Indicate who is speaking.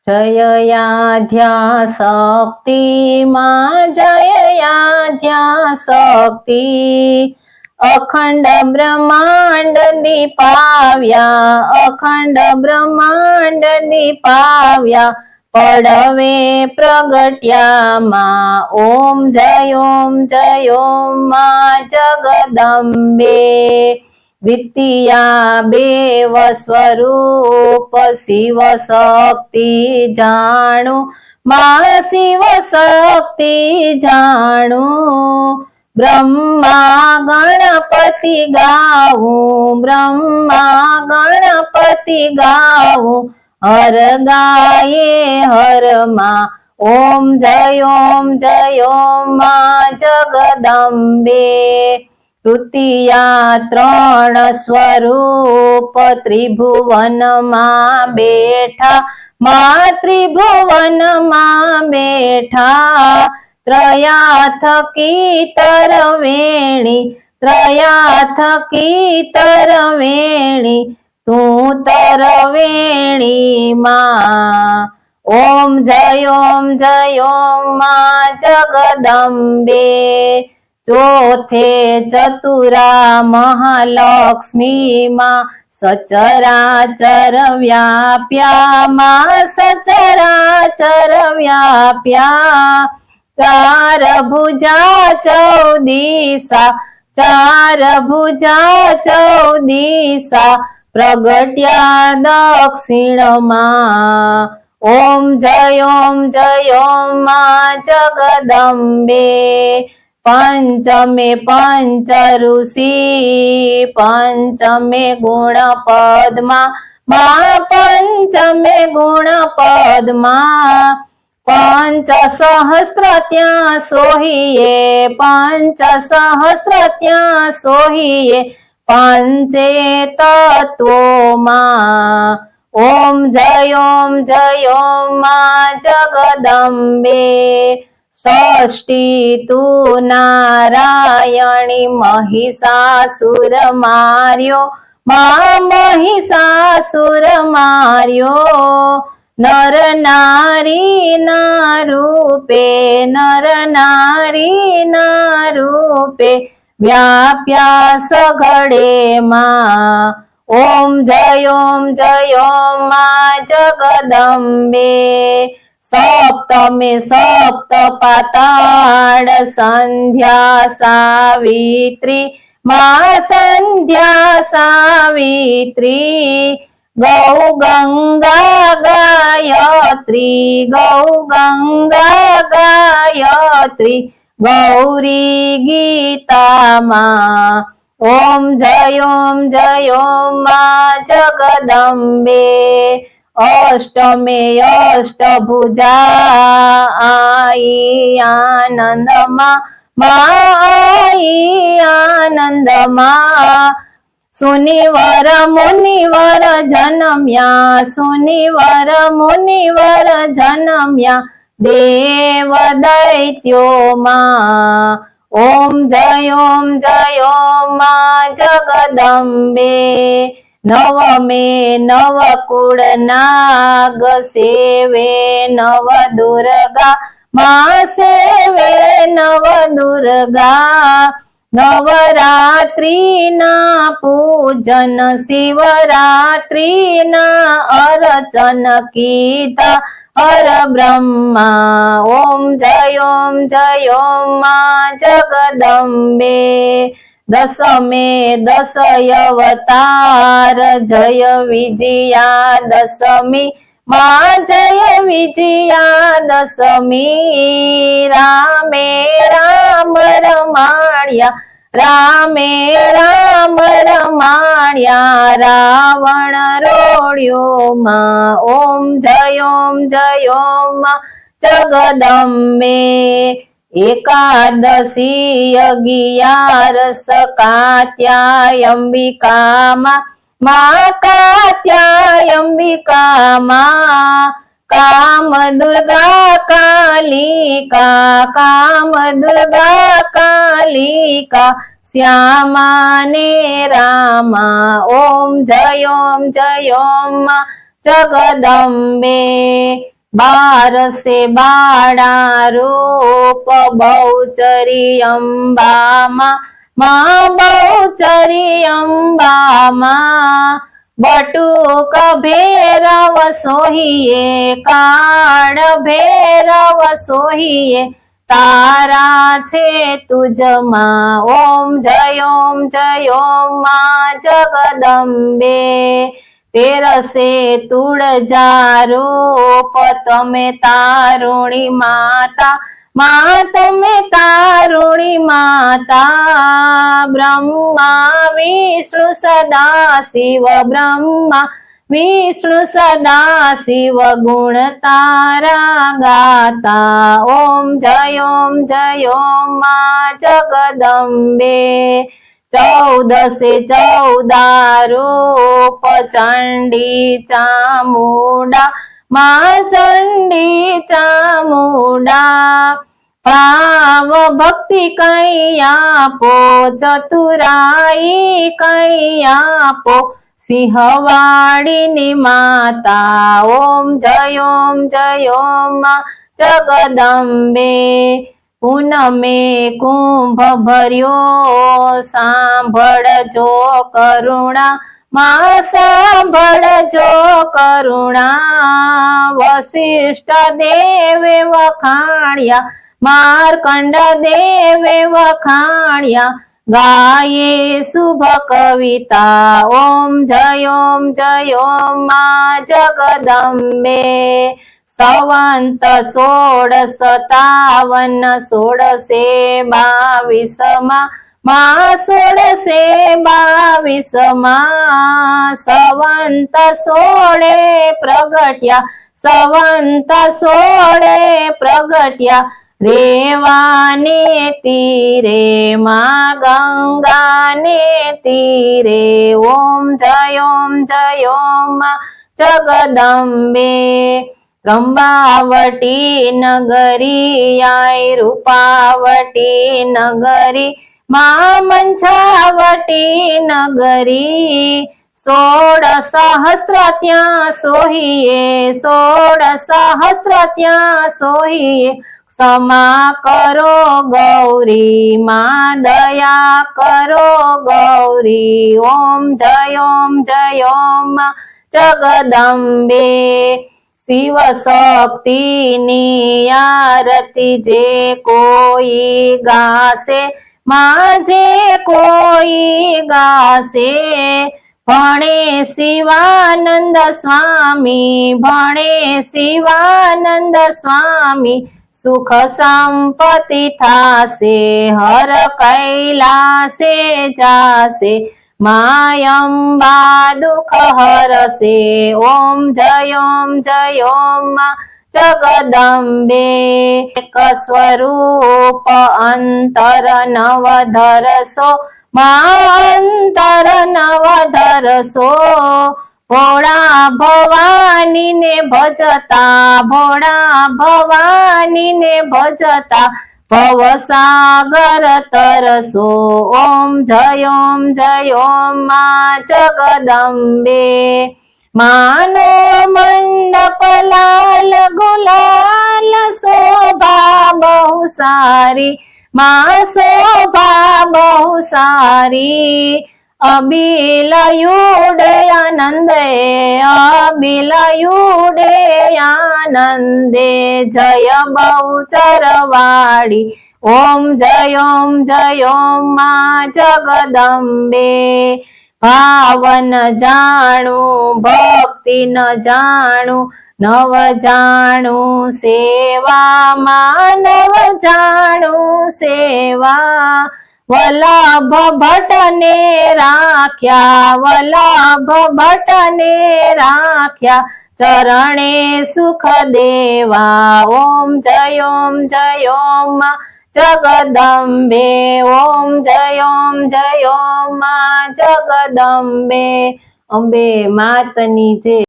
Speaker 1: जययाध्याशक्ति मां जययाध्याशक्ति अखंड ब्रह्मांड दीपाव्या अखंड ब्रह्मांड दीपाव्या पड़वे प्रगट्या मां ओम जय मां जगदंबे द्वितीया बेव स्वरूप शिव शक्ति जाणु मां शिव शक्ति जाणु ब्रह्मा गणपति गाऊं ब्रह्मा गणपति गाऊं हर गाये हर मां ओम जय मां जगदंबे तृतीया त्रण स्वरूप त्रिभुवन मां बैठा मां त्रिभुवन मां बैठा त्रयाथ की तरवेणी त्रयाथ की तरवेणी तू तरवेणी मां ओम जय मां जगदंबे चौथे चतुरा महालक्ष्मी मां सचराचर व्याप्या मां सचराचर व्याप्या चार भुजा चौदिशा चार भुजा चौदिशा प्रगट्या दक्षिण मां ओम जय मां जगदंबे पंचमे पंच ऋषि पंचमे गुण पद्मा मां पंचमे गुण पद्मा पंच सहस्र त्या सोहिए पंच सहस्र त्या सोहिए पंचे तत्व मां ओम जय मां जगदंबे षष्ठी तू नारायणी महिषासुर मार्यो मां महिषासुर मार्यो नर नारी ना रूपे नर नारी ना रूपे व्याप्या सघड़े मां ओम जय मां जगदंबे सप्तमे सप्त पाताड़ संध्या सावित्री मां संध्या सावित्री गौ गंगा गायत्री गौ गंगा गायत्री गौरी गीता मां ओम जय मां जगदंबे अष्टमे अष्टभुजा आई आनंद मां आई आनंद मां सुनिवर मुनिवर जनम्या सुनिवर मुनिवर जनम्या देव दैत्यो मां ओम जय मां जगदंबे नवमे नवकुल नाग सेवे नव दुर्गा मां सेवे नव दुर्गा नवरात्रि ना पूजन शिवरात्रि ना अर्चन कीता हर ब्रह्मा ओम जय मां जगदंबे दशमे दश अवतार जय विजया दशमी मां जय विजया दशमी रामे राम रमाण्या रामे राम रमाण्या रावण रोड्यो मां ओम जय मां जगदंबे एकादशी 11 कात्यायंबिका मां कात्यायंबिका मां काम दुर्गा कालिका काम दुर्गा कालिका श्यामा ने रामा ओम जय मां जगदंबे बारसे बाळा रूप बहुचरी अंबा माँ बहुचरी अंबा माँ बटुक भैरव सोहिए काळ भैरव सोहिए तारा छे तुझमा ओम जय माँ जगदम्बे तेरसे तुळजा रूप तमे तारुणी माता माँ तमे तारुणी माता ब्रह्मा विष्णु सदा शिव ब्रह्मा विष्णु सदा शिव गुण तारा गाता ओम जय माँ जगदम्बे चौदसे 14 रूप चंडी चामुंडा माँ चंडी चामुंडा भाव भक्ति कई आपो चतुराई कई आपो सिंहवाड़ी माता ओम जय माँ जगदम्बे पूनमे कुंभ भर्यो सांभळजो करुणा माँ सांभळजो करुणा वसिष्ठ देवे वखाण्या मार्कंड देवे वखाण्या गाये शुभ कविता ओम जय माँ जगदम्बे सवंत 1657 1622 माँ 1622 सवंत 16 प्रगट्या सवंत 16 प्रगट्या रेवाने तीरे माँ गंगा ने तीरे ओम जय माँ जगदम्बे रंबावटी नगरी आई रूपावटी नगरी माँ मंछावटी नगरी 16 सहस्र त्या सोहिए 16 सहस्र त्या सोहिए क्षमा करो गौरी माँ दया करो गौरी ओम जय माँ जगदम्बे शिव शक्ति नी आरती जे कोई गासे माँ जे कोई गासे भणे शिवानंद स्वामी भणे शिवानंद स्वामी सुख संपत्ति थासे हर कैलासे जासे माँ अम्बा दुख हरसे ओम जय माँ जगदम्बे एक स्वरूप अंतर नवधरसो माँ अंतर नवधरसो भोळा भवानी ने भजता भोळा भवानी ने भजता भवसागर तरसो ओम जय माँ जगदम्बे मानो मंडप लाल गुलाल शोभा बहु सारी माँ शोभा बहु सारी अबिलयुडे आनंदे अबिलयुडे आनंदे जय बहुचरवाड़ी ओम जय माँ जगदम्बे भावन जाणु भक्ति न जाणु नव जाणु सेवा मानव जाणु सेवा वल्लभ भट्ट ने राख्या वल्लभ भट्ट ने राख्या चरणे सुख देवा ओम जय माँ जगदम्बे ओम जय माँ जगदम्बे अंबे मातनी जय।